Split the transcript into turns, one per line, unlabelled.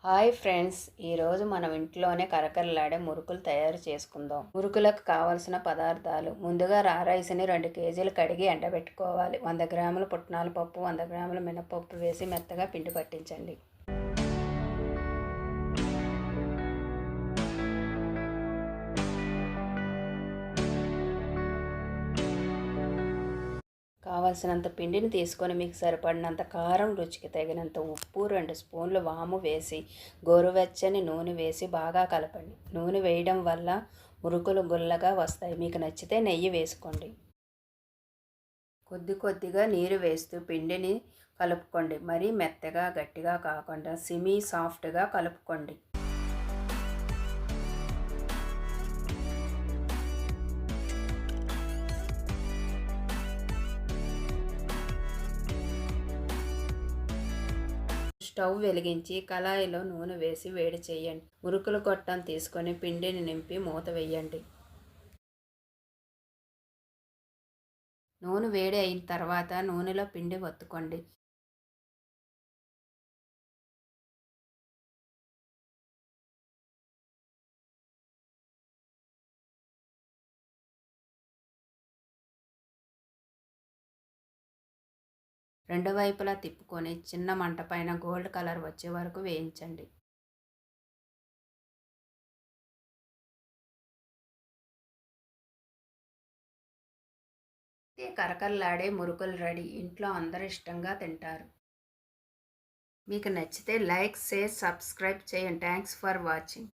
Hi friends, ఈరోజు మనం ఇంట్లోనే కరకరలాడే మురుకులు తయారు చేసుకుందాం. మురుకులకు కావలసిన పదార్థాలు: ముందుగా రైస్ని 2 కేజీలు కడిగి ఎండబెట్టుకోవాలి. 100 గ్రాముల పుట్నాల పప్పు, 100 గ్రాముల మినపప్పు వేసి మెత్తగా పిండి పట్టించండి. కావలసినంత పిండిని తీసుకొని మీకు సరిపడినంత కారం, రుచికి తగినంత ఉప్పు, 2 స్పూన్లు వాము వేసి గోరువెచ్చని నూనె వేసి బాగా కలపండి. నూనె వేయడం వల్ల మురుకులు గుల్లగా వస్తాయి. మీకు నచ్చితే నెయ్యి వేసుకోండి. కొద్ది కొద్దిగా నీరు వేస్తూ పిండిని కలుపుకోండి. మరీ మెత్తగా గట్టిగా కాకుండా సెమీ సాఫ్ట్గా కలుపుకోండి. స్టవ్ వెలిగించి కళాయిలో నూనె వేసి వేడి చేయండి. మురుకుల గొట్టం తీసుకొని పిండిని నింపి మూత వేయండి. నూనె వేడి అయిన తర్వాత నూనెలో పిండి ఒత్తుకోండి. రెండు వైపులా తిప్పుకొని చిన్న మంట పైన గోల్డ్ కలర్ వచ్చే వరకు వేయించండి. కరకరలాడే మురుకులు రెడీ. ఇంట్లో అందరూ ఇష్టంగా తింటారు. మీకు నచ్చితే లైక్, షేర్, సబ్స్క్రైబ్ చేయండి. Thanks for watching.